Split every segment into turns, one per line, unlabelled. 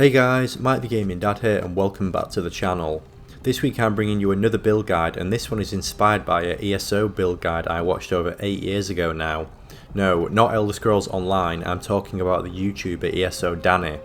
Hey guys, Mike the Gaming Dad here and welcome back to the channel. This week I'm bringing you another build guide, and this one is inspired by an ESO build guide I watched over 8 years ago now. No, not Elder Scrolls Online, I'm talking about the YouTuber ESO Danny.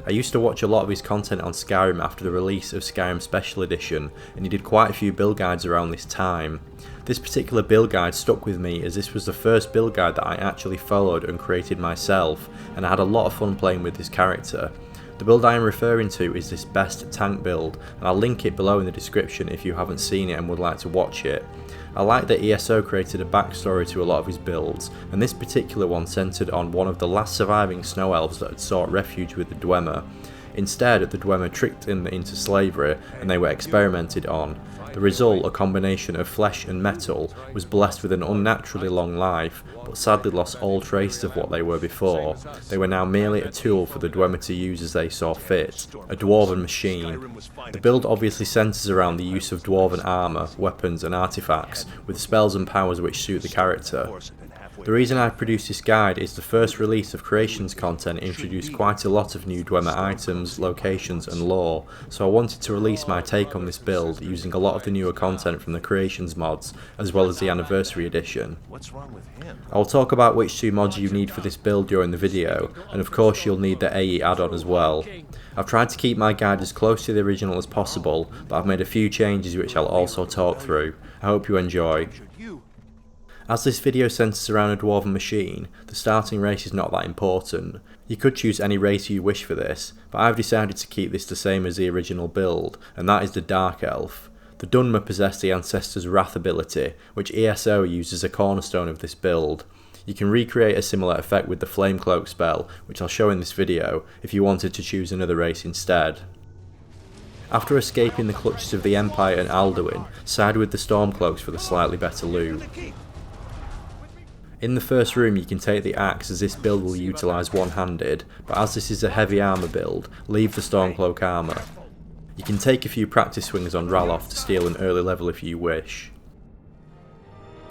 I used to watch a lot of his content on Skyrim after the release of Skyrim Special Edition, and he did quite a few build guides around this time. This particular build guide stuck with me as this was the first build guide that I actually followed and created myself, and I had a lot of fun playing with this character. The build I am referring to is this best tank build, and I'll link it below in the description if you haven't seen it and would like to watch it. I like that ESO created a backstory to a lot of his builds, and this particular one centred on one of the last surviving Snow Elves that had sought refuge with the Dwemer. Instead, the Dwemer tricked them into slavery and they were experimented on. The result, a combination of flesh and metal, was blessed with an unnaturally long life, but sadly lost all trace of what they were before. They were now merely a tool for the Dwemer to use as they saw fit, a Dwarven Machine. The build obviously centres around the use of Dwarven armour, weapons and artifacts, with spells and powers which suit the character. The reason I produced this guide is the first release of Creations content introduced quite a lot of new Dwemer items, locations and lore, so I wanted to release my take on this build using a lot of the newer content from the Creations mods, as well as the Anniversary Edition. I will talk about which two mods you need for this build during the video, and of course you'll need the AE add-on as well. I've tried to keep my guide as close to the original as possible, but I've made a few changes which I'll also talk through. I hope you enjoy. As this video centres around a Dwarven Machine, the starting race is not that important. You could choose any race you wish for this, but I've decided to keep this the same as the original build, and that is the Dark Elf. The Dwemer possess the Ancestor's Wrath ability, which ESO uses as a cornerstone of this build. You can recreate a similar effect with the Flame Cloak spell, which I'll show in this video, if you wanted to choose another race instead. After escaping the clutches of the Empire and Alduin, side with the Stormcloaks for the slightly better loot. In the first room you can take the axe, as this build will utilise one-handed, but as this is a heavy armour build, leave the Stormcloak armour. You can take a few practice swings on Ralof to steal an early level if you wish.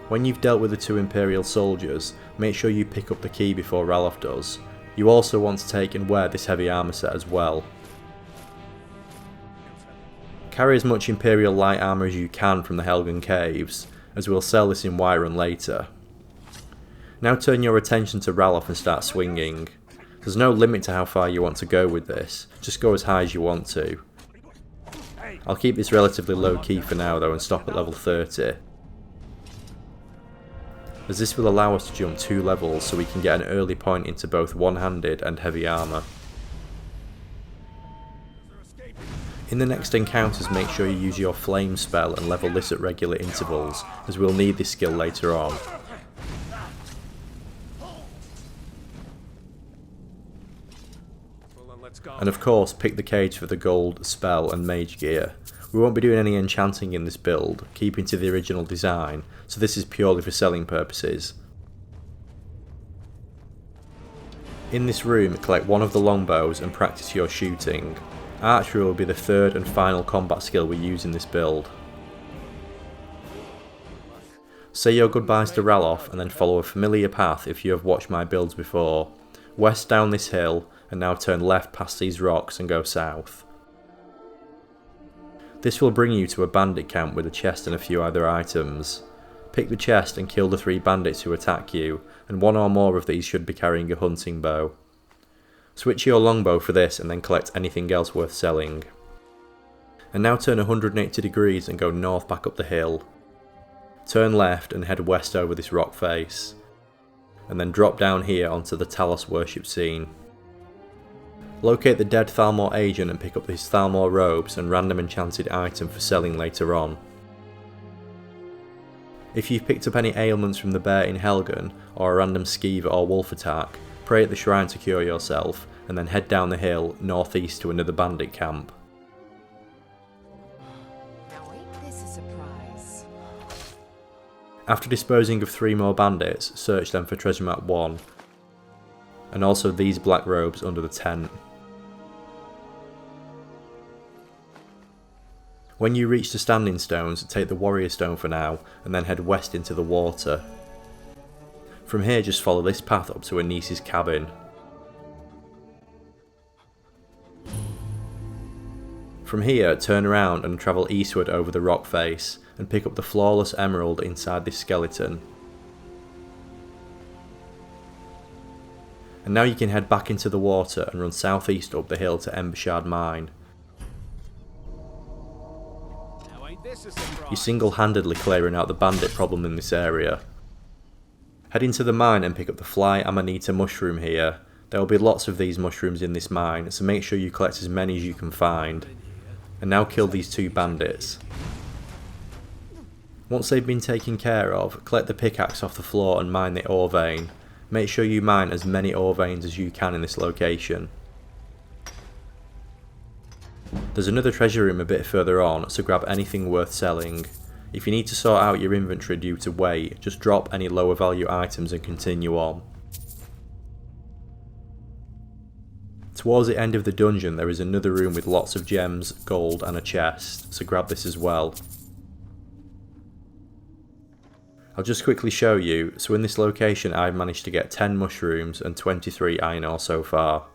When you've dealt with the two Imperial soldiers, make sure you pick up the key before Ralof does. You also want to take and wear this heavy armour set as well. Carry as much Imperial light armour as you can from the Helgen Caves, as we'll sell this in Whiterun later. Now turn your attention to Ralof and start swinging. There's no limit to how far you want to go with this, just go as high as you want to. I'll keep this relatively low key for now though and stop at level 30. As this will allow us to jump 2 levels so we can get an early point into both one-handed and heavy armour. In the next encounters make sure you use your flame spell and level this at regular intervals, as we'll need this skill later on. And of course pick the cage for the gold, spell and mage gear. We won't be doing any enchanting in this build, keeping to the original design, so this is purely for selling purposes. In this room collect one of the longbows and practice your shooting. Archery will be the third and final combat skill we use in this build. Say your goodbyes to Ralof and then follow a familiar path if you have watched my builds before. West down this hill, and now turn left past these rocks and go south. This will bring you to a bandit camp with a chest and a few other items. Pick the chest and kill the 3 bandits who attack you, and 1 or more of these should be carrying a hunting bow. Switch your longbow for this and then collect anything else worth selling. And now turn 180 degrees and go north back up the hill. Turn left and head west over this rock face. And then drop down here onto the Talos worship scene. Locate the dead Thalmor agent and pick up his Thalmor robes and random enchanted item for selling later on. If you've picked up any ailments from the bear in Helgen, or a random skeever or wolf attack, pray at the shrine to cure yourself, and then head down the hill northeast to another bandit camp.
Now ain't this a surprise?
After disposing of 3 more bandits, search them for treasure map 1, and also these black robes under the tent. When you reach the standing stones, take the warrior stone for now, and then head west into the water. From here just follow this path up to Anice's cabin. From here, turn around and travel eastward over the rock face and pick up the flawless emerald inside this skeleton. And now you can head back into the water and run southeast up the hill to Embershard Mine. You're single-handedly clearing out the bandit problem in this area. Head into the mine and pick up the fly amanita mushroom here. There will be lots of these mushrooms in this mine, so make sure you collect as many as you can find. And now kill these 2 bandits. Once they've been taken care of, collect the pickaxe off the floor and mine the ore vein. Make sure you mine as many ore veins as you can in this location. There's another treasure room a bit further on, so grab anything worth selling. If you need to sort out your inventory due to weight, just drop any lower value items and continue on. Towards the end of the dungeon there is another room with lots of gems, gold and a chest, so grab this as well. I'll just quickly show you, so in this location I've managed to get 10 mushrooms and 23 iron ore so far.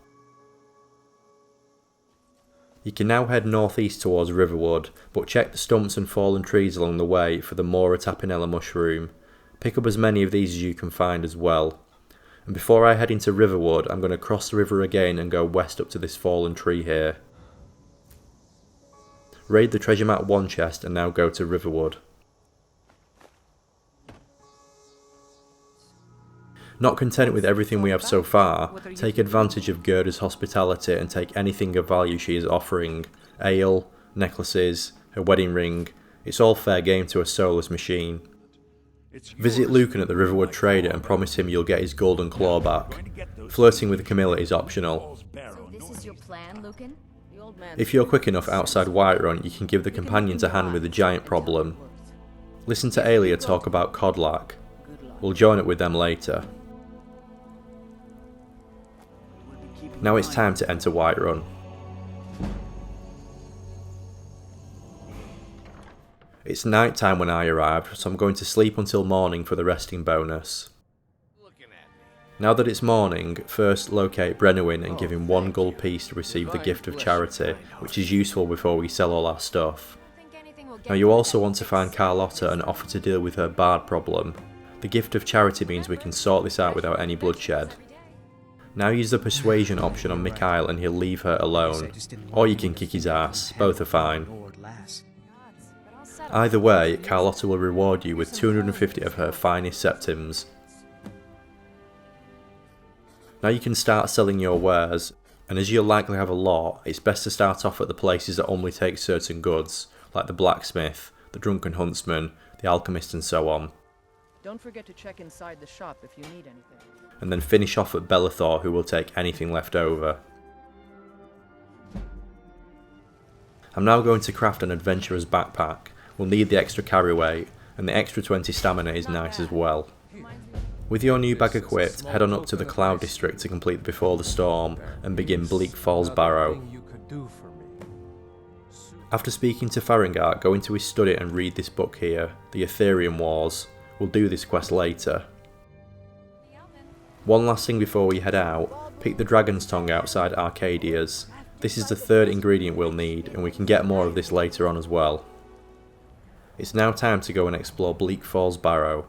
You can now head northeast towards Riverwood, but check the stumps and fallen trees along the way for the Mora Tapinella mushroom. Pick up as many of these as you can find as well. And before I head into Riverwood, I'm going to cross the river again and go west up to this fallen tree here. Raid the treasure map 1 chest and now go to Riverwood. Not content with everything we have so far, take advantage of Gerda's hospitality and take anything of value she is offering. Ale, necklaces, her wedding ring, it's all fair game to a soulless machine. Visit Lucan at the Riverwood Trader and promise him you'll get his golden claw back. Flirting with Camilla is optional.
So this is your plan, Lucan?
If you're quick enough outside Whiterun, you can give the companions a hand with the giant problem. Listen to Aelia talk about Codlac. We'll join up with them later. Now it's time to enter Whiterun. It's night time when I arrived, so I'm going to sleep until morning for the resting bonus. Now that it's morning, first locate Brenwyn and give him 1 gold piece to receive the gift of charity, which is useful before we sell all our stuff. Now you also want to find Carlotta and offer to deal with her bard problem. The gift of charity means we can sort this out without any bloodshed. Now use the persuasion option on Mikhail and he'll leave her alone. Or you can kick his ass, both are fine. Either way, Carlotta will reward you with 250 of her finest septims. Now you can start selling your wares, and as you'll likely have a lot, it's best to start off at the places that only take certain goods, like the blacksmith, the drunken huntsman, the alchemist and so on.
Don't forget to check inside the shop if you need anything.
And then finish off at Bellathor, who will take anything left over. I'm now going to craft an adventurer's backpack. We'll need the extra carry weight, and the extra 20 stamina is nice as well. With your new bag equipped, head on up to the Cloud District to complete Before the Storm and begin Bleak Falls Barrow. After speaking to Farengar, go into his study and read this book here, The Ethereum Wars. We'll do this quest later. One last thing before we head out, pick the Dragon's Tongue outside Arcadia's. This is the 3rd ingredient we'll need, and we can get more of this later on as well. It's now time to go and explore Bleak Falls Barrow.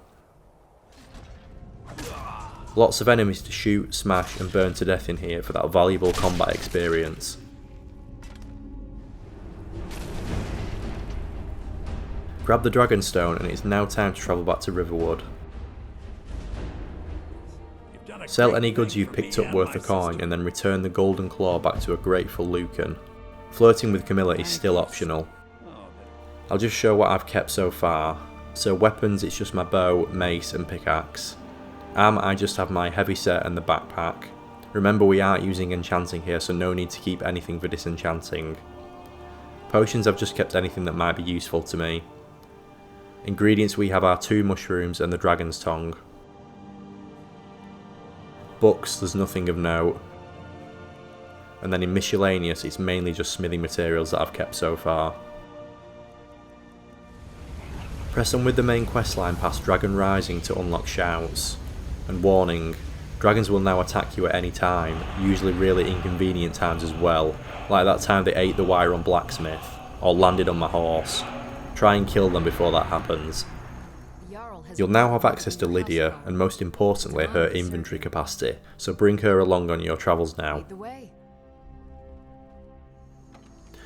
Lots of enemies to shoot, smash and burn to death in here for that valuable combat experience. Grab the Dragonstone and it's now time to travel back to Riverwood. Sell any goods you've picked up worth a coin and then return the golden claw back to a grateful Lucan. Flirting with Camilla is still optional. I'll just show what I've kept so far. So weapons, it's just my bow, mace and pickaxe. I just have my heavy set and the backpack. Remember we aren't using enchanting here, so no need to keep anything for disenchanting. Potions, I've just kept anything that might be useful to me. Ingredients, we have our 2 mushrooms and the Dragon's Tongue. Books, there's nothing of note. And then in miscellaneous, it's mainly just smithing materials that I've kept so far. Press on with the main questline past Dragon Rising to unlock shouts. And warning, Dragons will now attack you at any time, usually really inconvenient times as well, like that time they ate the wire on blacksmith, or landed on my horse. Try and kill them before that happens. You'll now have access to Lydia, and most importantly her inventory capacity, so bring her along on your travels now.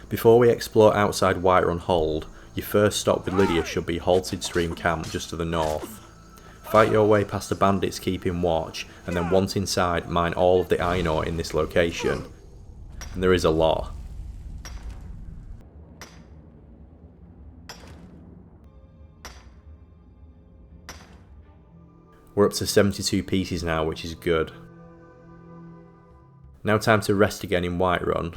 Before we explore outside Whiterun Hold, your first stop with Lydia should be Halted Stream Camp just to the north. Fight your way past the bandits keeping watch, and then once inside mine all of the iron ore in this location. And there is a lot. We're up to 72 pieces now, which is good. Now time to rest again in Whiterun.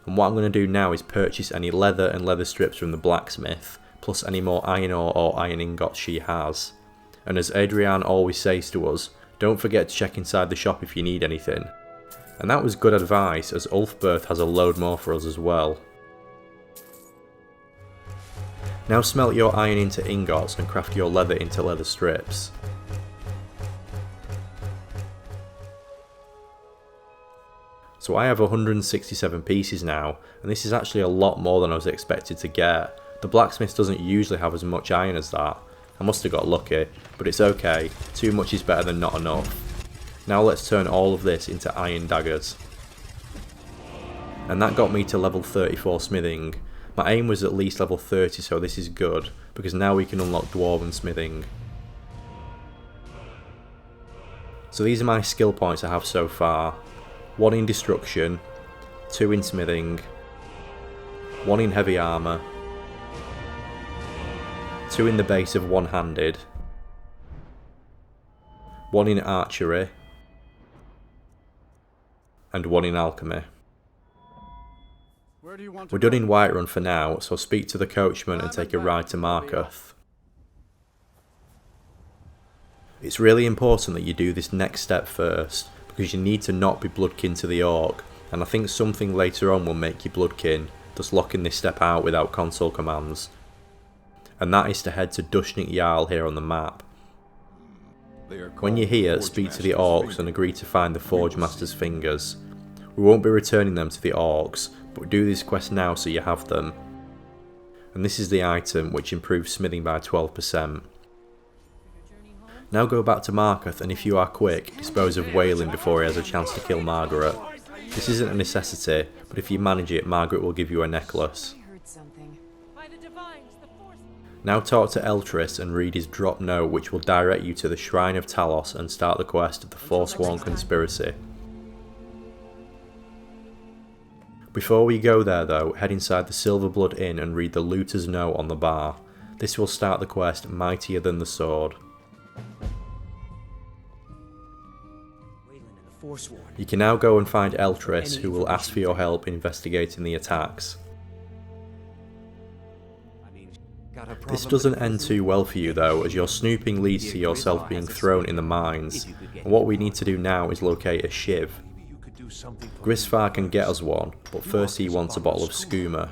And what I'm going to do now is purchase any leather and leather strips from the blacksmith, plus any more iron ore or iron ingots she has. And as Adrienne always says to us, don't forget to check inside the shop if you need anything. And that was good advice, as Ulfberth has a load more for us as well. Now smelt your iron into ingots and craft your leather into leather strips. So I have 167 pieces now, and this is actually a lot more than I was expected to get. The blacksmith doesn't usually have as much iron as that. I must have got lucky, but it's okay, too much is better than not enough. Now let's turn all of this into iron daggers. And that got me to level 34 smithing. My aim was at least level 30, so this is good, because now we can unlock Dwarven smithing. So these are my skill points I have so far. 1 in destruction, 2 in smithing, 1 in heavy armour, 2 in the base of one-handed, 1 in archery, and 1 in alchemy. We're done in Whiterun for now, so speak to the coachman and take a ride to Markarth. It's really important that you do this next step first, because you need to not be bloodkin to the orc, and I think something later on will make you bloodkin, thus locking this step out without console commands. And that is to head to Dushnik Jarl here on the map. When you're here, speak to the orcs and agree to find the Forge Master's fingers. We won't be returning them to the orcs, but do this quest now so you have them. And this is the item which improves smithing by 12%. Now go back to Markarth, and if you are quick, dispose of Waylon before he has a chance to kill Margaret. This isn't a necessity, but if you manage it, Margaret will give you a necklace. Now talk to Eltris and read his drop note, which will direct you to the Shrine of Talos and start the quest of the Forsworn Conspiracy. Before we go there though, head inside the Silverblood Inn and read the Looter's note on the bar. This will start the quest Mightier Than the Sword. You can now go and find Eltris, who will ask for your help investigating the attacks. This doesn't end too well for you though, as your snooping leads to yourself being thrown in the mines, and what we need to do now is locate a shiv. Grisfar can get us one, but first he wants a bottle of skooma.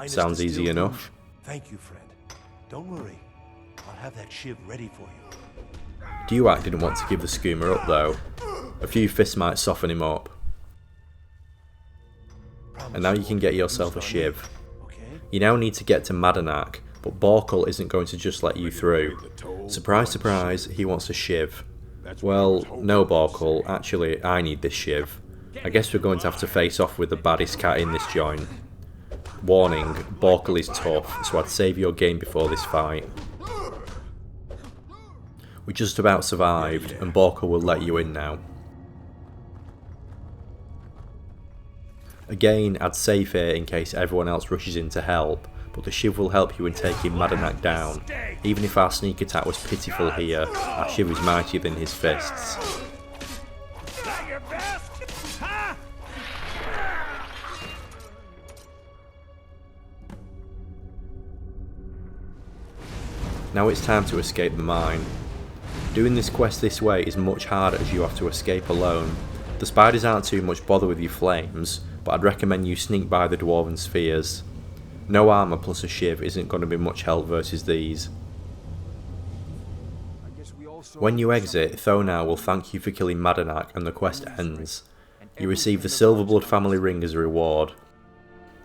Sounds easy enough.
Thank you, friend. Don't worry, I'll have that shiv ready for you.
Duak didn't want to give the skooma up though. A few fists might soften him up. And now you can get yourself a shiv. You now need to get to Madanak, but Borkul isn't going to just let you through. Surprise surprise, he wants a shiv. Well, no Borkul, actually I need this shiv. I guess we're going to have to face off with the baddest cat in this joint. Warning, Borkul is tough, so I'd save your game before this fight. We just about survived, and Borkul will let you in now. Again, I'd save here in case everyone else rushes in to help, but the shiv will help you in taking Madanak down. Even if our sneak attack was pitiful here, our shiv is mightier than his fists. Now it's time to escape the mine. Doing this quest this way is much harder as you have to escape alone. The spiders aren't too much bother with your flames, but I'd recommend you sneak by the Dwarven spheres. No armour plus a shiv isn't going to be much help versus these. When you exit, Thonar will thank you for killing Madanak and the quest ends. You receive the Silverblood family ring as a reward.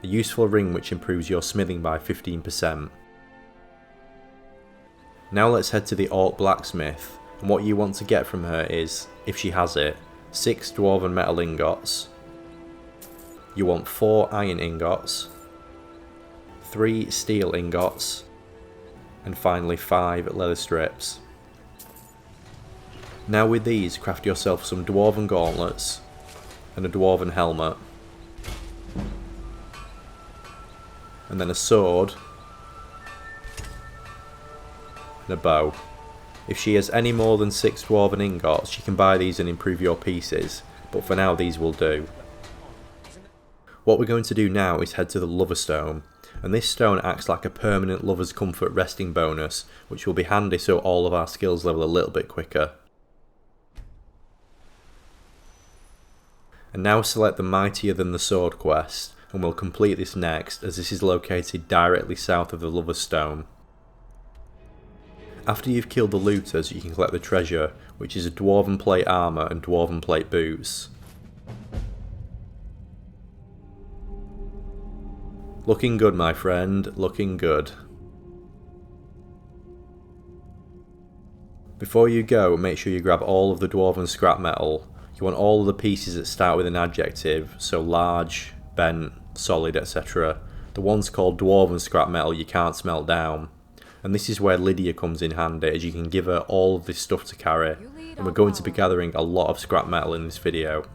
A useful ring which improves your smithing by 15%. Now let's head to the Orc blacksmith, and what you want to get from her is, if she has it, 6 dwarven metal ingots. You want 4 iron ingots, 3 steel ingots, and finally 5 leather strips. Now with these, craft yourself some dwarven gauntlets and a dwarven helmet, and then a sword and a bow. If she has any more than 6 dwarven ingots, she can buy these and improve your pieces, but for now these will do. What we're going to do now is head to the Lover Stone, and this stone acts like a permanent Lover's Comfort resting bonus, which will be handy so all of our skills level a little bit quicker. And now select the Mightier Than the Sword quest, and we'll complete this next, as this is located directly south of the Lover's Stone. After you've killed the looters, you can collect the treasure, which is a dwarven plate armour and dwarven plate boots. Looking good, my friend, looking good. Before you go, make sure you grab all of the dwarven scrap metal. You want all of the pieces that start with an adjective, so large, bent, solid, etc. The ones called dwarven scrap metal you can't smelt down. And this is where Lydia comes in handy, as you can give her all of this stuff to carry. And we're going to be gathering a lot of scrap metal in this video.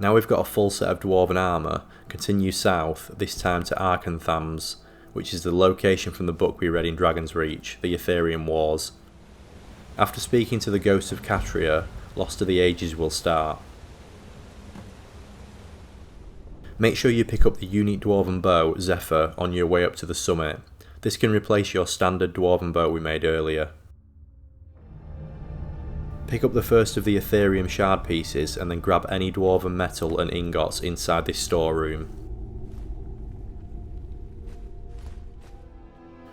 Now we've got a full set of dwarven armour, continue south, this time to Arkanthams, which is the location from the book we read in Dragon's Reach, the Ethereum Wars. After speaking to the ghost of Catria, Lost to the Ages will start. Make sure you pick up the unique dwarven bow, Zephyr, on your way up to the summit. This can replace your standard dwarven bow we made earlier. Pick up the first of the Ethereum shard pieces and then grab any dwarven metal and ingots inside this storeroom.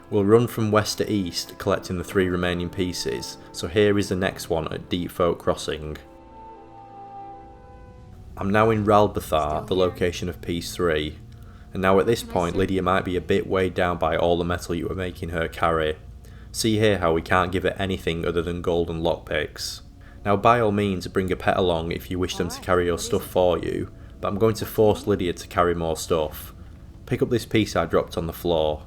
We'll run from west to east, collecting the 3 remaining pieces, so here is the next one at Deep Folk Crossing. I'm now in Ralbathar, the location of piece 3, and now at this point Lydia might be a bit weighed down by all the metal you were making her carry. See here how we can't give her anything other than golden lockpicks. Now by all means bring a pet along if you wish them to carry your stuff for you, but I'm going to force Lydia to carry more stuff. Pick up this piece I dropped on the floor.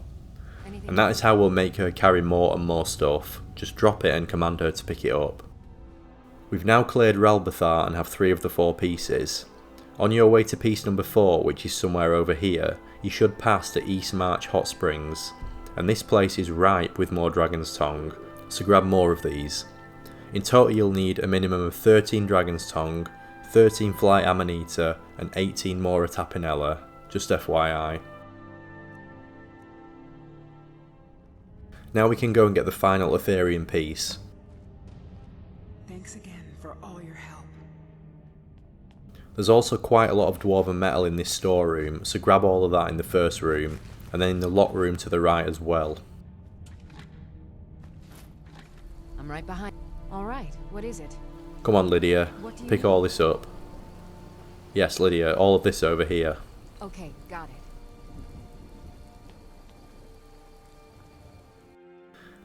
And that is how we'll make her carry more and more stuff. Just drop it and command her to pick it up. We've now cleared Ralbathar and have 3 of the 4 pieces. On your way to piece number 4, which is somewhere over here, you should pass the East March Hot Springs. And this place is ripe with more Dragon's Tongue, so grab more of these. In total you'll need a minimum of 13 Dragon's Tongue, 13 Flight Amanita and 18 more Tapinella, just FYI. Now we can go and get the final Ethereum piece.
Thanks again for all your help.
There's also quite a lot of dwarven metal in this storeroom, so grab all of that in the first room, and then in the lock room to the right as well.
I'm right behind. All right, what is it?
Come on Lydia,
What do you
pick
need?
all this up. Yes Lydia, all of this over here.
Okay, got it.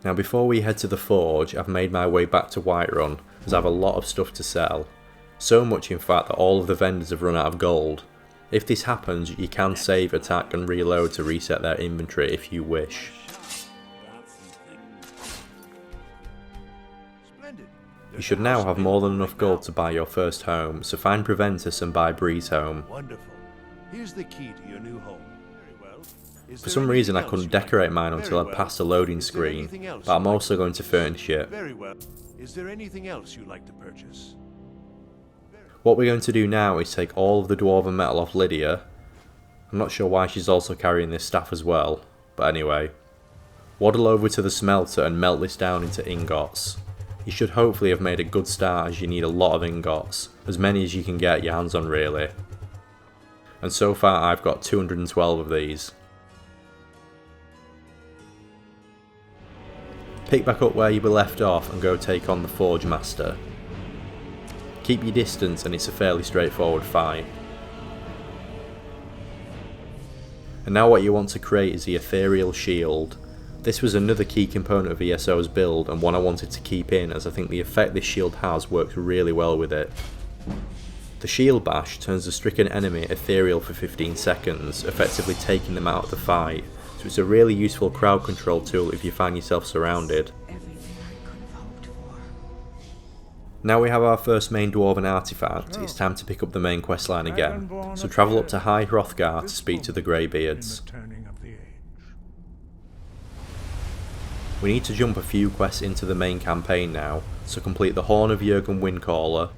Now before we head to the forge, I've made my way back to Whiterun, as I have a lot of stuff to sell. So much in fact that all of the vendors have run out of gold. If this happens, you can save, attack and reload to reset their inventory if you wish. You should now have more than enough gold to buy your first home, so find Preventus and buy Bree's home.
Wonderful. Here's the key to your new home. Very well.
For some reason I couldn't decorate mine until I'd passed a loading screen, but I'm also going to furnish it.
Very well. Is there anything else you'd like to purchase?
What we're going to do now is take all of the dwarven metal off Lydia. I'm not sure why she's also carrying this staff as well, but anyway. Waddle over to the smelter and melt this down into ingots. You should hopefully have made a good start, as you need a lot of ingots, as many as you can get your hands on really. And so far I've got 212 of these. Pick back up where you were left off and go take on the Forge Master. Keep your distance and it's a fairly straightforward fight. And now what you want to create is the Ethereal Shield. This was another key component of ESO's build and one I wanted to keep in, as I think the effect this shield has works really well with it. The Shield Bash turns the stricken enemy ethereal for 15 seconds, effectively taking them out of the fight, so it's a really useful crowd control tool if you find yourself surrounded.
Everything I could have hoped for.
Now we have our first main Dwarven artifact, it's time to pick up the main questline again, so travel up to High Hrothgar to speak to the Greybeards. We need to jump a few quests into the main campaign now, so complete the Horn of Jurgen Windcaller,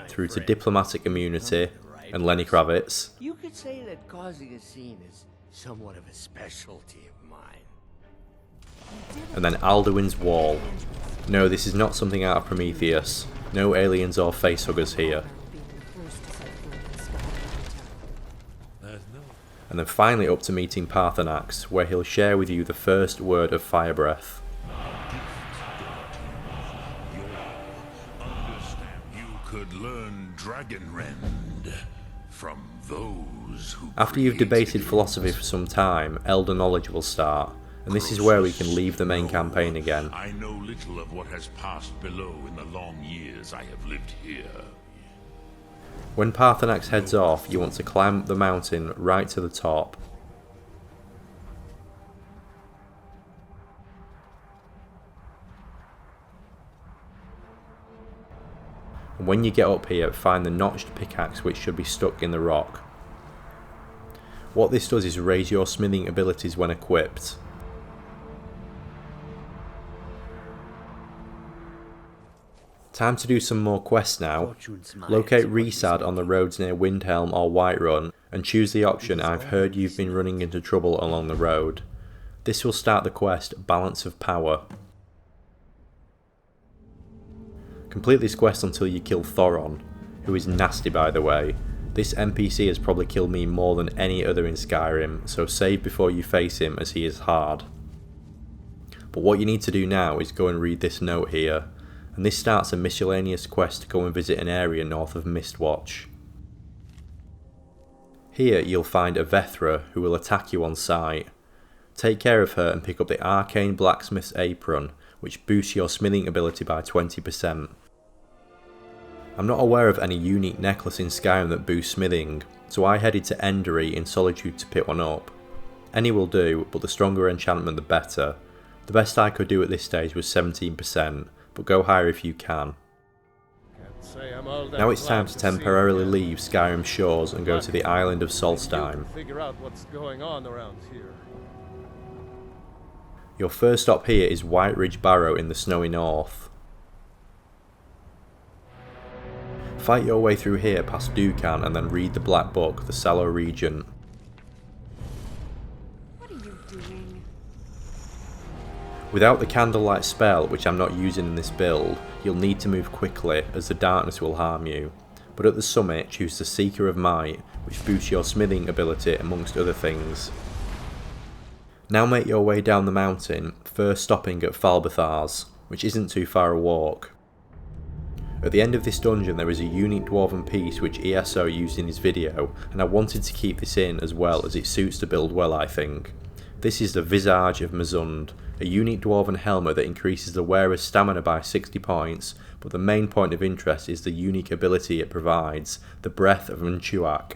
through to Diplomatic Immunity and Lenny Kravitz,
You could say that causing a scene is somewhat of a specialty of mine.
and then Alduin's Wall. No, this is not something out of Prometheus. No aliens or facehuggers here. And then finally up to meeting Parthenax, where he'll share with you the first word of Fire Breath.
You could learn Dragonrend from those who
After you've debated philosophy for some time, Elder Knowledge will start, and this is where we can leave the main campaign again.
I know little of what has passed below in the long years I have lived here.
When Parthenax heads off, you want to climb up the mountain right to the top. And when you get up here, find the notched pickaxe which should be stuck in the rock. What this does is raise your smithing abilities when equipped. Time to do some more quests now. Locate Resad on the roads near Windhelm or Whiterun, and choose the option I've heard you've been running into trouble along the road. This will start the quest Balance of Power. Complete this quest until you kill Thoron, who is nasty by the way. This NPC has probably killed me more than any other in Skyrim, so save before you face him as he is hard. But what you need to do now is go and read this note here. And this starts a miscellaneous quest to go and visit an area north of Mistwatch. Here you'll find a Vethra who will attack you on sight. Take care of her and pick up the Arcane Blacksmith's Apron, which boosts your smithing ability by 20%. I'm not aware of any unique necklace in Skyrim that boosts smithing, so I headed to Endery in Solitude to pick one up. Any will do, but the stronger enchantment the better. The best I could do at this stage was 17%. But go higher if you can. Now it's time to temporarily leave Skyrim's shores and go to the island of Solstheim. Your first stop here is White Ridge Barrow in the snowy north. Fight your way through here past Dukan and then read the Black Book, the Sallow Regent. Without the candlelight spell, which I'm not using in this build, you'll need to move quickly as the darkness will harm you. But at the summit, choose the Seeker of Might, which boosts your smithing ability amongst other things. Now make your way down the mountain, first stopping at Falbathars, which isn't too far a walk. At the end of this dungeon there is a unique dwarven piece which ESO used in his video, and I wanted to keep this in as well as it suits the build well I think. This is the Visage of Mizund, a unique dwarven helmet that increases the wearer's stamina by 60 points, but the main point of interest is the unique ability it provides, the Breath of Unchuak,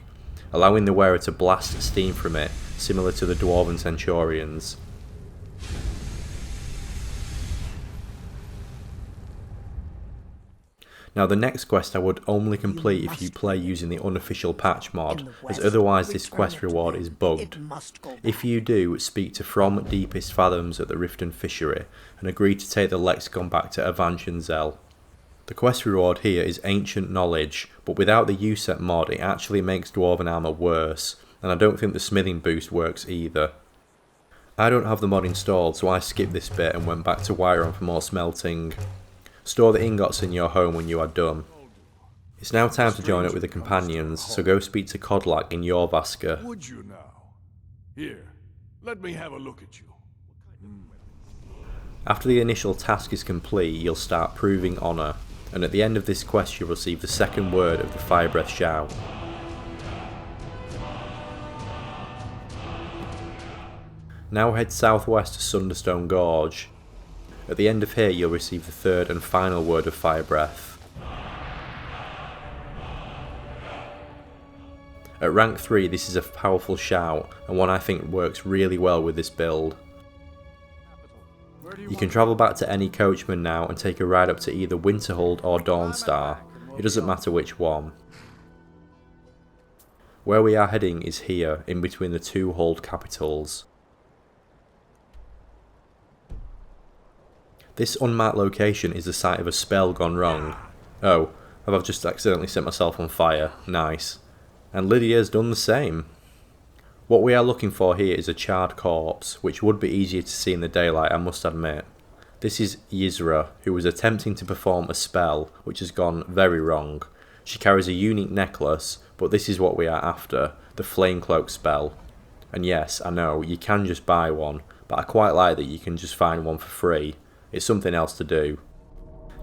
allowing the wearer to blast steam from it, similar to the Dwarven Centurions. Now the next quest I would only complete if you play using the unofficial patch mod, as otherwise this quest reward is bugged. If you do, speak to From Deepest Fathoms at the Riften Fishery, and agree to take the lexicon back to Avantian. The quest reward here is Ancient Knowledge, but without the USET mod it actually makes Dwarven armour worse, and I don't think the smithing boost works either. I don't have the mod installed, so I skipped this bit and went back to Whiterun for more smelting. Store the ingots in your home when you are done. It's now time to join up with the companions, so go speak to Kodlak in Jorvaska.
Would you now? Here, let me have a look at you.
After the initial task is complete, you'll start proving honour, and at the end of this quest you'll receive the second word of the Fire Breath Shout. Now head southwest to Sunderstone Gorge. At the end of here you'll receive the third and final word of Fire Breath. At rank 3 this is a powerful shout, and one I think works really well with this build. You can travel back to any coachman now and take a ride up to either Winterhold or Dawnstar, it doesn't matter which one. Where we are heading is here, in between the two hold capitals. This unmarked location is the site of a spell gone wrong. Oh, I've just accidentally set myself on fire, nice. And Lydia's done the same. What we are looking for here is a charred corpse, which would be easier to see in the daylight, I must admit. This is Yzra, who was attempting to perform a spell, which has gone very wrong. She carries a unique necklace, but this is what we are after, the Flame Cloak spell. And yes, I know, you can just buy one, but I quite like that you can just find one for free. It's something else to do.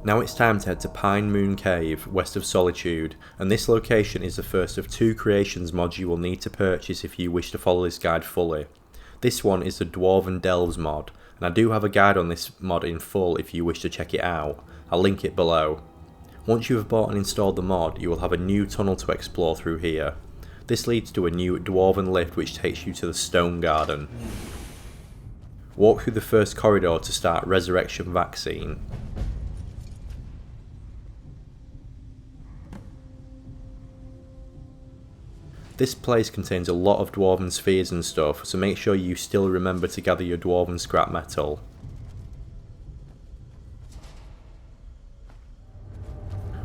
Now it's time to head to Pine Moon Cave, west of Solitude, and this location is the first of 2 creations mods you will need to purchase if you wish to follow this guide fully. This one is the Dwarven Delves mod, and I do have a guide on this mod in full if you wish to check it out. I'll link it below. Once you have bought and installed the mod, you will have a new tunnel to explore through here. This leads to a new Dwarven lift which takes you to the Stone Garden. Walk through the first corridor to start Resurrection Vaccine. This place contains a lot of Dwarven spheres and stuff, so make sure you still remember to gather your Dwarven scrap metal.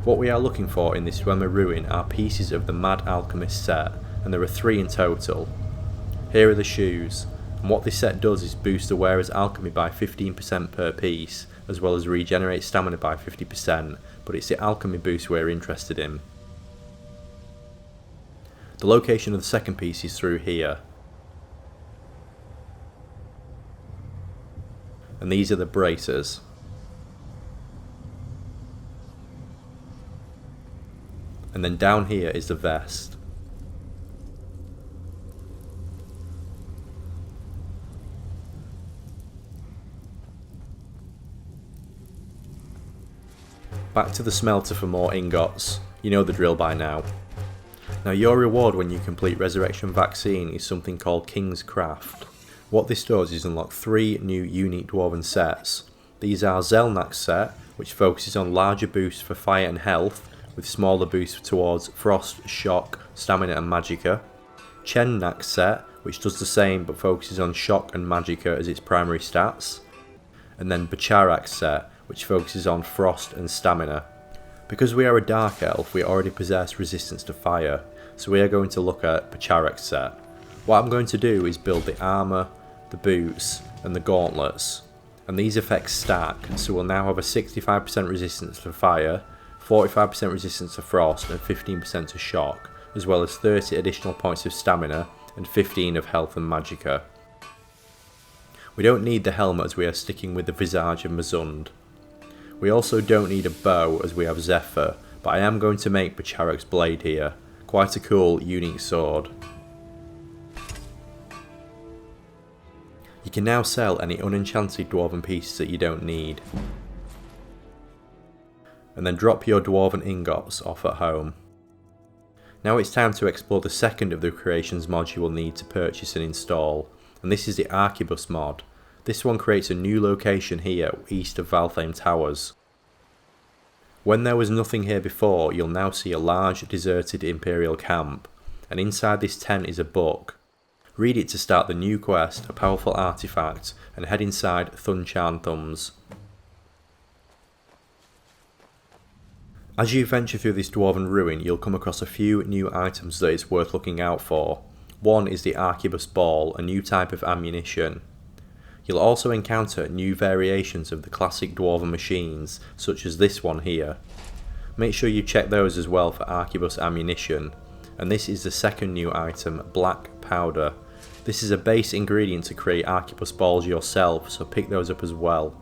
What we are looking for in this Dwemer ruin are pieces of the Mad Alchemist set, and there are 3 in total. Here are the shoes, and what this set does is boost the wearer's alchemy by 15% per piece, as well as regenerate stamina by 50%, but it's the alchemy boost we're interested in. The location of the second piece is through here. And these are the bracers. And then down here is the vest. Back to the smelter for more ingots. You know the drill by now. Now your reward when you complete Resurrection Vaccine is something called King's Craft. What this does is unlock 3 new unique Dwarven sets. These are Zelnak's set, which focuses on larger boosts for fire and health, with smaller boosts towards frost, shock, stamina and magicka. Chennak's set, which does the same but focuses on shock and magicka as its primary stats. And then Bacharak's set, which focuses on frost and stamina. Because we are a Dark Elf, we already possess resistance to fire, so we are going to look at Bacharak's set. What I'm going to do is build the armour, the boots and the gauntlets, and these effects stack, so we'll now have a 65% resistance to fire, 45% resistance to frost and 15% to shock, as well as 30 additional points of stamina and 15 of health and magicka. We don't need the helmet as we are sticking with the visage of Mazund. We also don't need a bow as we have Zephyr, but I am going to make Bacharak's blade here. Quite a cool, unique sword. You can now sell any unenchanted Dwarven pieces that you don't need. And then drop your Dwarven ingots off at home. Now it's time to explore the second of the creations mods you will need to purchase and install, and this is the Arquebus mod. This one creates a new location here east of Valtheim Towers. When there was nothing here before, you'll now see a large deserted Imperial camp, and inside this tent is a book. Read it to start the new quest, a powerful artifact, and head inside Thuncharn Thumbs. As you venture through this Dwarven ruin, you'll come across a few new items that it's worth looking out for. One is the Arquebus Ball, a new type of ammunition. You'll also encounter new variations of the classic Dwarven machines, such as this one here. Make sure you check those as well for Arquebus ammunition. And this is the second new item, Black Powder. This is a base ingredient to create arquebus balls yourself, so pick those up as well.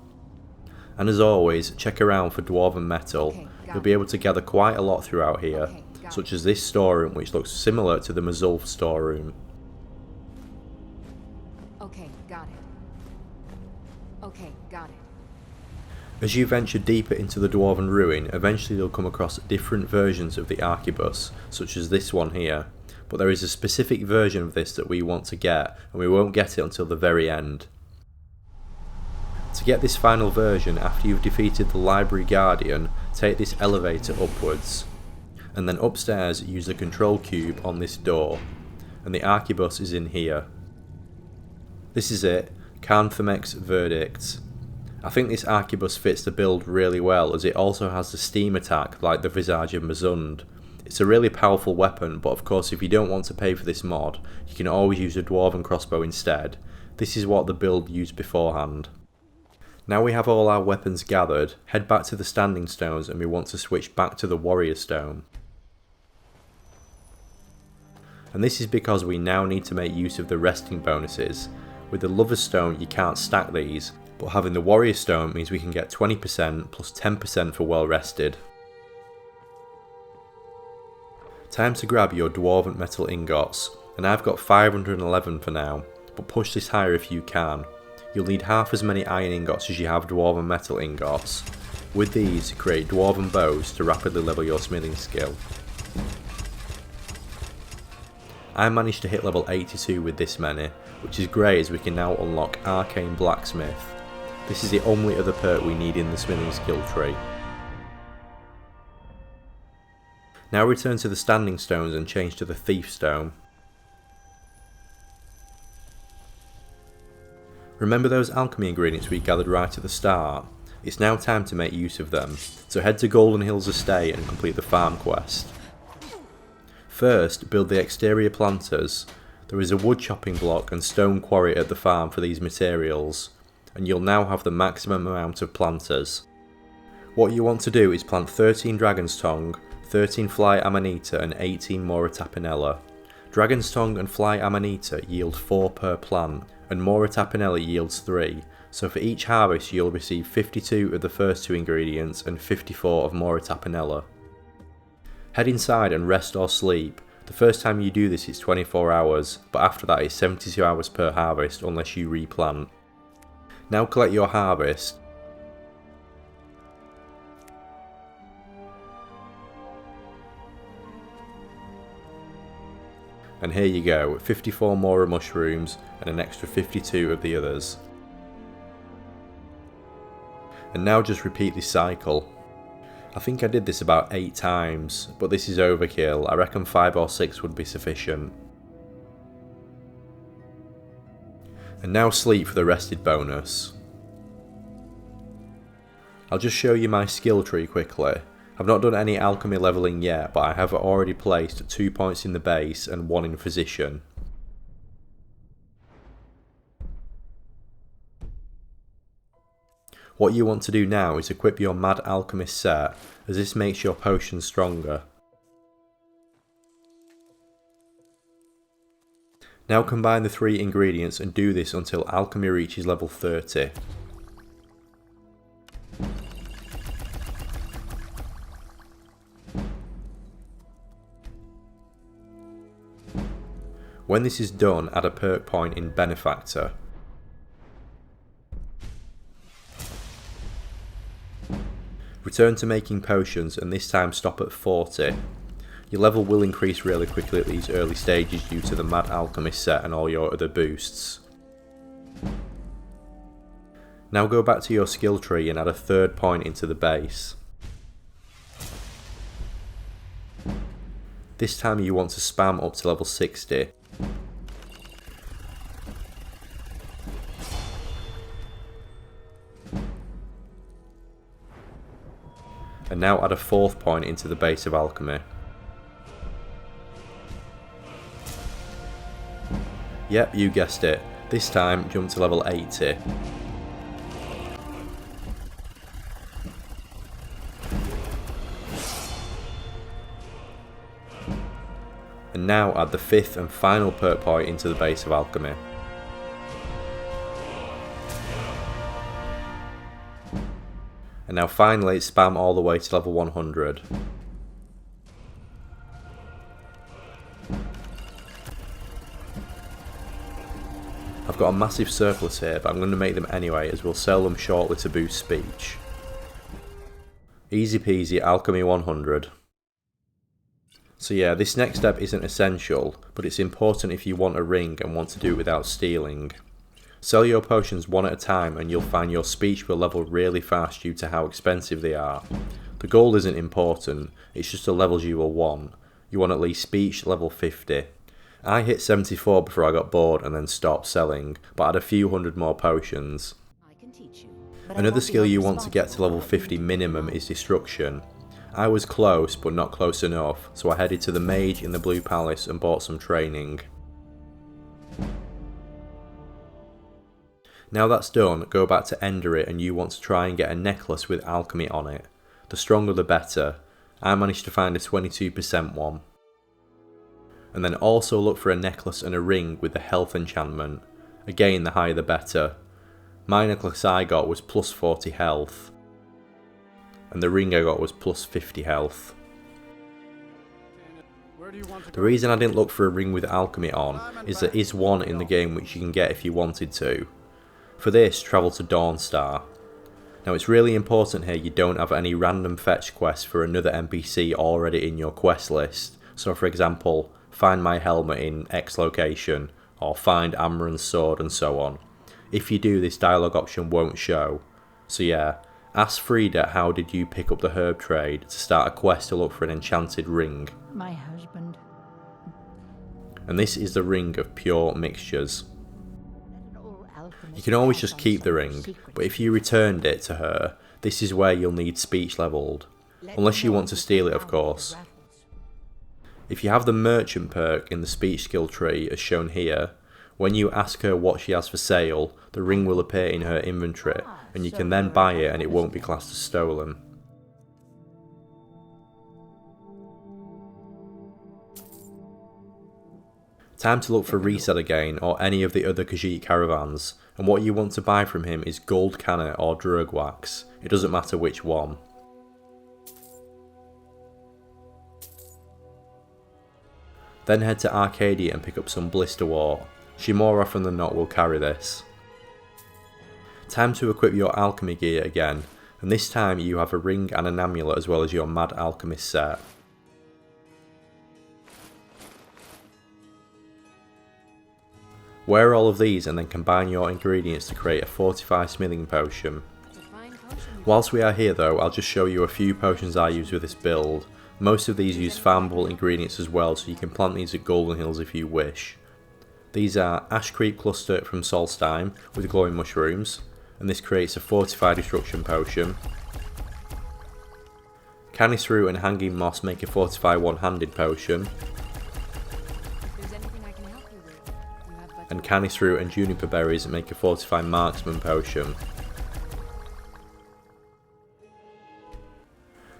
And as always, check around for dwarven metal.
Okay, got
You'll be able to gather quite a lot throughout here,
Okay, got
such as this storeroom, which looks similar to the Mazulf storeroom.
Okay, got it. Okay, got it.
As you venture deeper into the Dwarven Ruin, eventually you'll come across different versions of the arquebus, such as this one here, but there is a specific version of this that we want to get, and we won't get it until the very end. To get this final version, after you've defeated the Library Guardian, take this elevator upwards, and then upstairs use the control cube on this door, and the arquebus is in here. This is it, Carnthemek's Verdict. I think this arquebus fits the build really well, as it also has the steam attack like the Visage of Mazund. It's a really powerful weapon, but of course if you don't want to pay for this mod, you can always use a dwarven crossbow instead. This is what the build used beforehand. Now we have all our weapons gathered, head back to the standing stones and we want to switch back to the warrior stone. And this is because we now need to make use of the resting bonuses. With the lover's stone you can't stack these, but having the warrior stone means we can get 20% plus 10% for well rested. Time to grab your dwarven metal ingots, and I've got 511 for now, but push this higher if you can. You'll need half as many iron ingots as you have dwarven metal ingots. With these, create dwarven bows to rapidly level your smithing skill. I managed to hit level 82 with this many, which is great as we can now unlock Arcane Blacksmith. This is the only other perk we need in the smithing skill tree. Now return to the standing stones and change to the thief stone. Remember those alchemy ingredients we gathered right at the start? It's now time to make use of them, so head to Golden Hills Estate and complete the farm quest. First, build the exterior planters. There is a wood chopping block and stone quarry at the farm for these materials, and you'll now have the maximum amount of planters. What you want to do is plant 13 Dragon's Tongue, 13 Fly Amanita and 18 Mora Tapinella. Dragon's Tongue and Fly Amanita yield 4 per plant, and Mora Tapinella yields 3, so for each harvest you'll receive 52 of the first 2 ingredients and 54 of Mora Tapinella. Head inside and rest or sleep. The first time you do this it's 24 hours, but after that it's 72 hours per harvest unless you replant. Now collect your harvest. And here you go, 54 Mora mushrooms and an extra 52 of the others. And now just repeat this cycle. I think I did this about 8 times, but this is overkill. I reckon 5 or 6 would be sufficient. And now sleep for the rested bonus. I'll just show you my skill tree quickly. I've not done any alchemy levelling yet, but I have already placed 2 points in the base and 1 in physician. What you want to do now is equip your Mad Alchemist set, as this makes your potions stronger. Now combine the 3 ingredients and do this until alchemy reaches level 30. When this is done, add a perk point in Benefactor. Return to making potions and this time stop at 40. Your level will increase really quickly at these early stages due to the Mad Alchemist set and all your other boosts. Now go back to your skill tree and add a 3rd point into the base. This time you want to spam up to level 60. And now add a 4th point into the base of alchemy. Yep, you guessed it. This time jump to level 80. And now add the 5th and final perk point into the base of alchemy. And now finally spam all the way to level 100. I've got a massive surplus here, but I'm going to make them anyway as we'll sell them shortly to boost speech. Easy peasy, alchemy 100. So yeah, this next step isn't essential, but it's important if you want a ring and want to do it without stealing. Sell your potions one at a time and you'll find your speech will level really fast due to how expensive they are. The gold isn't important, it's just the levels you will want. You want at least speech level 50. I hit 74 before I got bored and then stopped selling, but I had a few hundred more potions.
I can teach you.
Another skill you want to get to level 50 minimum is destruction. I was close, but not close enough, so I headed to the mage in the Blue Palace and bought some training. Now that's done, go back to Enderit and you want to try and get a necklace with alchemy on it. The stronger the better. I managed to find a 22% one. And then also look for a necklace and a ring with the health enchantment. Again, the higher the better. My necklace I got was plus 40 health. And the ring I got was plus 50 health. The reason I didn't look for a ring with alchemy on is there is one in the game which you can get if you wanted to. For this, travel to Dawnstar. Now it's really important here you don't have any random fetch quests for another NPC already in your quest list. So for example, find my helmet in X location, or find Amron's sword and so on. If you do, this dialogue option won't show. So yeah, ask Frida how did you pick up the herb trade to start a quest to look for an enchanted ring.
My husband.
And this is the ring of pure mixtures. You can always just keep the ring, but if you returned it to her, this is where you'll need speech leveled. Unless you want to steal it, of course. If you have the merchant perk in the speech skill tree as shown here, when you ask her what she has for sale, the ring will appear in her inventory, and you can then buy it and it won't be classed as stolen. Time to look for Reset again, or any of the other Khajiit caravans, and what you want to buy from him is gold cannon or drug wax, it doesn't matter which one. Then head to Arcadia and pick up some blister wart. She more often than not will carry this. Time to equip your alchemy gear again, and this time you have a ring and an amulet as well as your Mad Alchemist set. Wear all of these and then combine your ingredients to create a fortified smithing potion. Whilst we are here though, I'll just show you a few potions I use with this build. Most of these use farmable ingredients as well, so you can plant these at Golden Hills if you wish. These are Ash Creep Cluster from Solstheim with glowing mushrooms, and this creates a fortified destruction potion. Canis Root and Hanging Moss make a fortified one-handed potion. And Canis Root and Juniper Berries make a fortified marksman potion.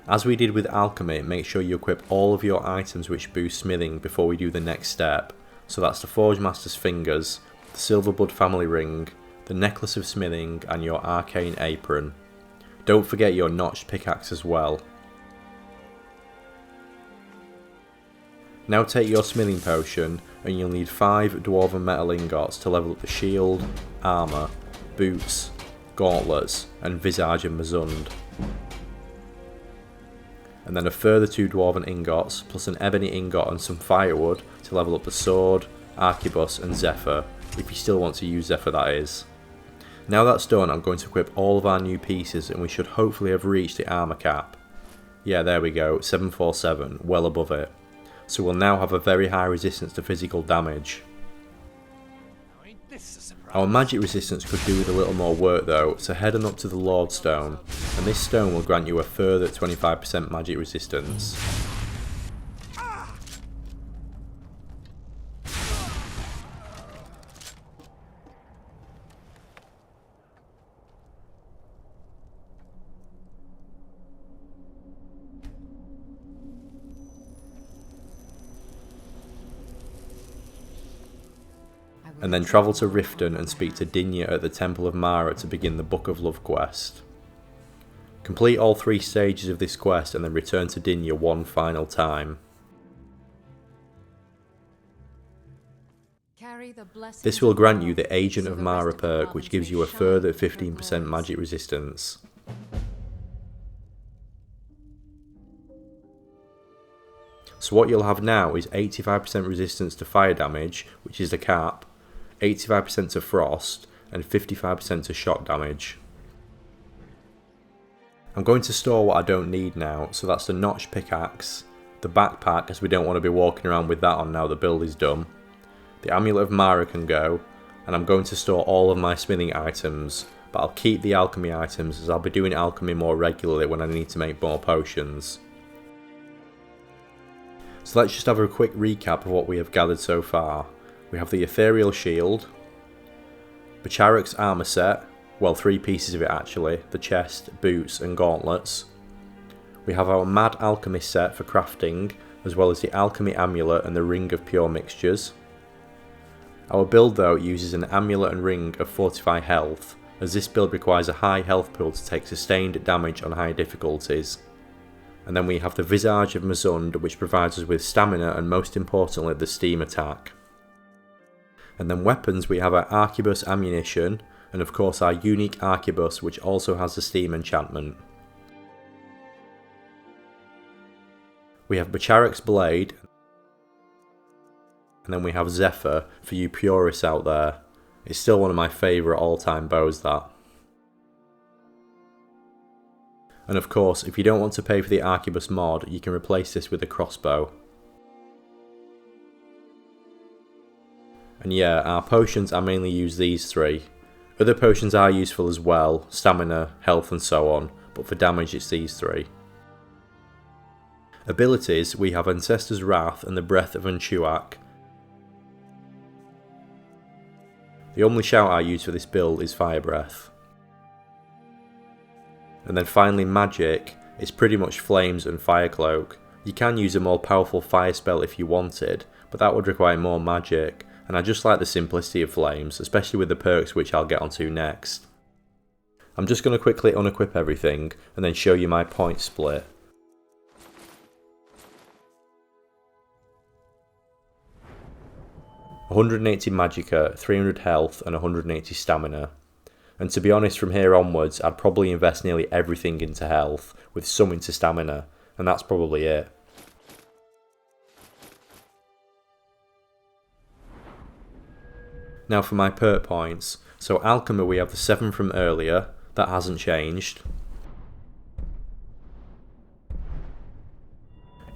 As we did with alchemy, make sure you equip all of your items which boost smithing before we do the next step. So that's the Forge Master's Fingers, the Silverbud Family Ring, the Necklace of Smithing and your Arcane Apron. Don't forget your Notched Pickaxe as well. Now take your smithing potion and you'll need 5 Dwarven Metal Ingots to level up the shield, armour, boots, gauntlets and Visage and Mazund. And then a further 2 Dwarven Ingots plus an Ebony Ingot and some firewood to level up the sword, arquebus and Zephyr, if you still want to use Zephyr that is. Now that's done, I'm going to equip all of our new pieces and we should hopefully have reached the armour cap. Yeah, there we go, 747, well above it. So we'll now have a very high resistance to physical damage. Our magic resistance could do with a little more work though, so head on up to the Lord Stone, and this stone will grant you a further 25% magic resistance. and then travel to Riften and speak to Dinya at the Temple of Mara to begin the Book of Love quest. Complete all 3 stages of this quest and then return to Dinya one final time. This will grant you the Agent of Mara perk, which gives you a further 15% magic resistance. So what you'll have now is 85% resistance to fire damage, which is the cap, 85% to frost, and 55% to shock damage. I'm going to store what I don't need now, so that's the notch pickaxe, the backpack as we don't want to be walking around with that on now the build is done, the Amulet of Mara can go, and I'm going to store all of my smithing items, but I'll keep the alchemy items as I'll be doing alchemy more regularly when I need to make more potions. So let's just have a quick recap of what we have gathered so far. We have the Ethereal Shield, Bacharak's armour set, well 3 pieces of it actually, the chest, boots and gauntlets. We have our Mad Alchemist set for crafting, as well as the Alchemy Amulet and the Ring of Pure Mixtures. Our build though uses an Amulet and Ring of Fortify Health, as this build requires a high health pool to take sustained damage on high difficulties. And then we have the Visage of Mazund, which provides us with stamina and most importantly the steam attack. And then weapons, we have our Arquebus ammunition, and of course our unique Arquebus, which also has the steam enchantment. We have Bacharak's blade, and then we have Zephyr for you purists out there. It's still one of my favourite all-time bows, that. And of course, if you don't want to pay for the Arquebus mod, you can replace this with a crossbow. And yeah, our potions, I mainly use these 3. Other potions are useful as well, stamina, health and so on, but for damage it's these 3. Abilities, we have Ancestor's Wrath and the Breath of Anchuak. The only shout I use for this build is Fire Breath. And then finally magic, it's pretty much Flames and Fire Cloak. You can use a more powerful fire spell if you wanted, but that would require more magic, and I just like the simplicity of Flames, especially with the perks which I'll get onto next. I'm just going to quickly unequip everything, and then show you my point split. "180 Magicka, 300 health and 180 stamina. And to be honest, from here onwards, I'd probably invest nearly everything into health, with some into stamina, and that's probably it. Now for my perk points. So Alchemy, we have the 7 from earlier, that hasn't changed.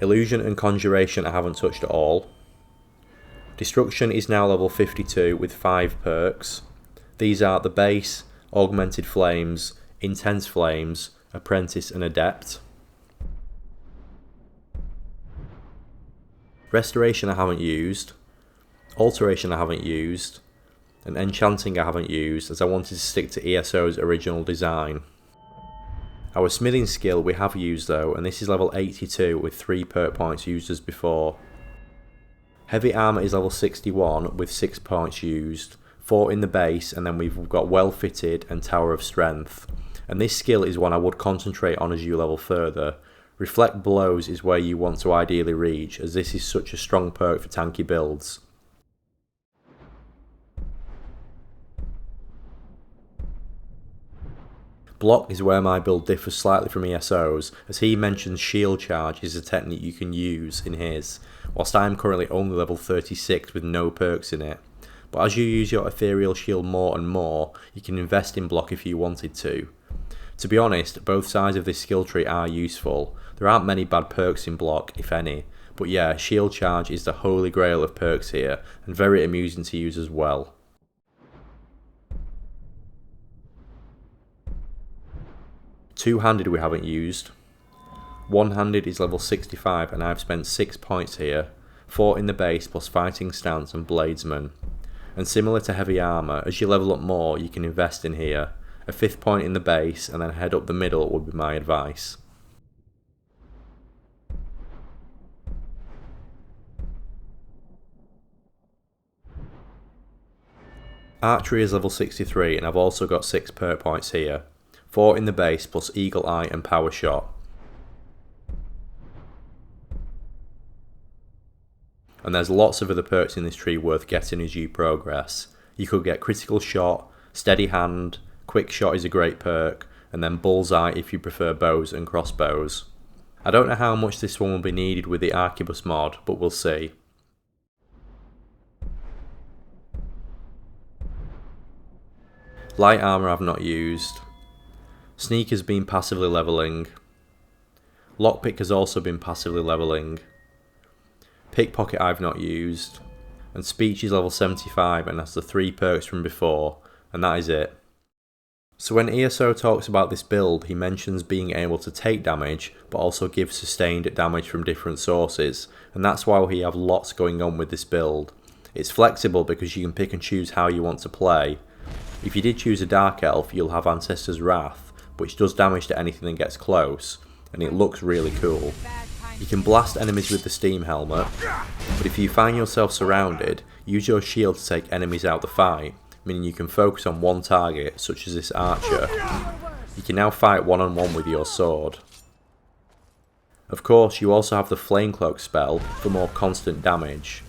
Illusion and Conjuration I haven't touched at all. Destruction is now level 52 with 5 perks. These are the Base, Augmented Flames, Intense Flames, Apprentice and Adept. Restoration I haven't used. Alteration I haven't used. And Enchanting I haven't used, as I wanted to stick to ESO's original design. Our Smithing skill we have used though, and this is level 82 with 3 perk points used as before. Heavy Armour is level 61 with 6 points used, 4 in the base, and then we've got Well Fitted and Tower of Strength. And this skill is one I would concentrate on as you level further. Reflect Blows is where you want to ideally reach, as this is such a strong perk for tanky builds. Block is where my build differs slightly from ESO's, as he mentions Shield Charge is a technique you can use in his, whilst I am currently only level 36 with no perks in it. But as you use your Ethereal Shield more and more, you can invest in Block if you wanted to. To be honest, both sides of this skill tree are useful. There aren't many bad perks in Block, if any, but yeah, Shield Charge is the holy grail of perks here, and very amusing to use as well. Two-handed we haven't used. One-handed is level 65 and I've spent 6 points here, 4 in the base plus Fighting Stance and Bladesman. And similar to Heavy Armour, as you level up more you can invest in here. A 5th point in the base and then head up the middle would be my advice. Archery is level 63 and I've also got 6 perk points here. 4 in the base plus Eagle Eye and Power Shot. And there's lots of other perks in this tree worth getting as you progress. You could get Critical Shot, Steady Hand, Quick Shot is a great perk, and then Bullseye if you prefer bows and crossbows. I don't know how much this one will be needed with the Arquebus mod, but we'll see. Light armour I've not used. Sneak has been passively levelling. Lockpick has also been passively levelling. Pickpocket I've not used. And Speech is level 75 and has the 3 perks from before, and that is it. So when ESO talks about this build, he mentions being able to take damage, but also give sustained damage from different sources, and that's why we have lots going on with this build. It's flexible because you can pick and choose how you want to play. If you did choose a Dark Elf, you'll have Ancestor's Wrath, which does damage to anything that gets close, and it looks really cool. You can blast enemies with the Steam Helmet, but if you find yourself surrounded, use your shield to take enemies out the fight, meaning you can focus on one target, such as this archer. You can now fight one-on-one with your sword. Of course, you also have the Flame Cloak spell for more constant damage.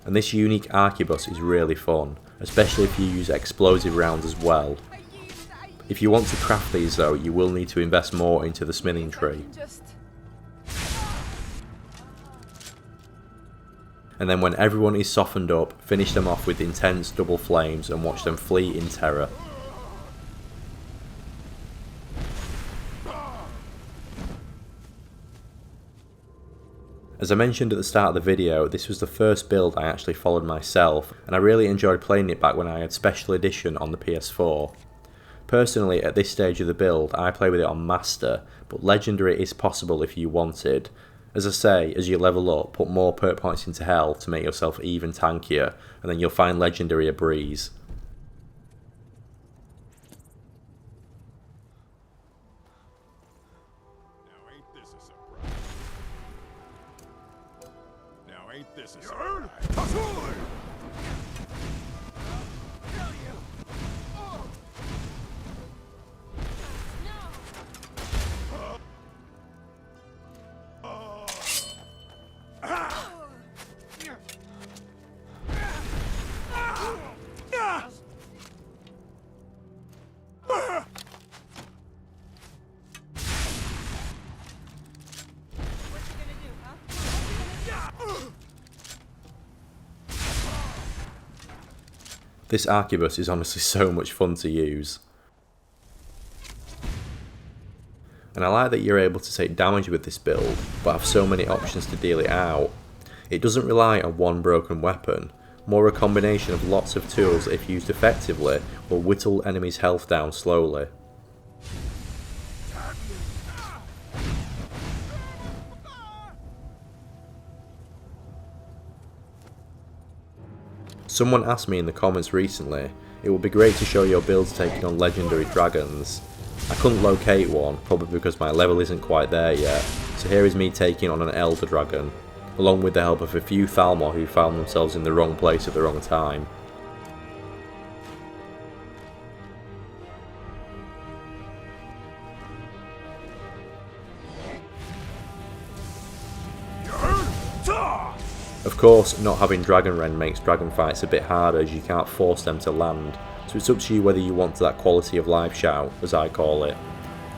And this unique arquebus is really fun, especially if you use explosive rounds as well. If you want to craft these though, you will need to invest more into the smithing tree. And then when everyone is softened up, finish them off with intense double flames and watch them flee in terror. As I mentioned at the start of the video, this was the first build I actually followed myself, and I really enjoyed playing it back when I had Special Edition on the PS4. Personally, at this stage of the build, I play with it on Master, but Legendary is possible if you wanted. As I say, as you level up, put more perk points into Hell to make yourself even tankier, and then you'll find Legendary a breeze.
Ain't this a
This arquebus is honestly so much fun to use. And I like that you're able to take damage with this build, but have so many options to deal it out. It doesn't rely on one broken weapon, more a combination of lots of tools that if used effectively will whittle enemies' health down slowly. Someone asked me in the comments recently, it would be great to show your builds taking on legendary dragons. I couldn't locate one, probably because my level isn't quite there yet, so here is me taking on an Elder Dragon, along with the help of a few Thalmor who found themselves in the wrong place at the wrong time. Of course, not having Dragon Ren makes dragon fights a bit harder as you can't force them to land, so it's up to you whether you want that quality of life shout, as I call it.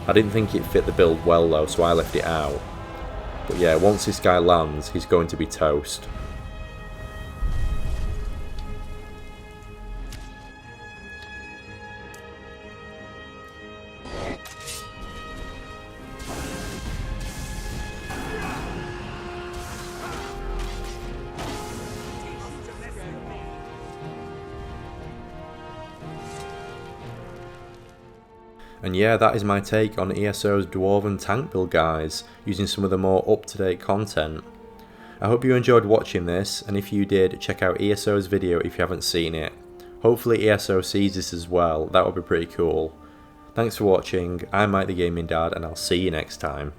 I didn't think it fit the build well though, so I left it out. But yeah, once this guy lands, he's going to be toast. And yeah, that is my take on ESO's Dwarven tank build, guys, using some of the more up-to-date content. I hope you enjoyed watching this, and if you did, check out ESO's video if you haven't seen it. Hopefully ESO sees this as well, that would be pretty cool. Thanks for watching, I'm Mike the Gaming Dad, and I'll see you next time.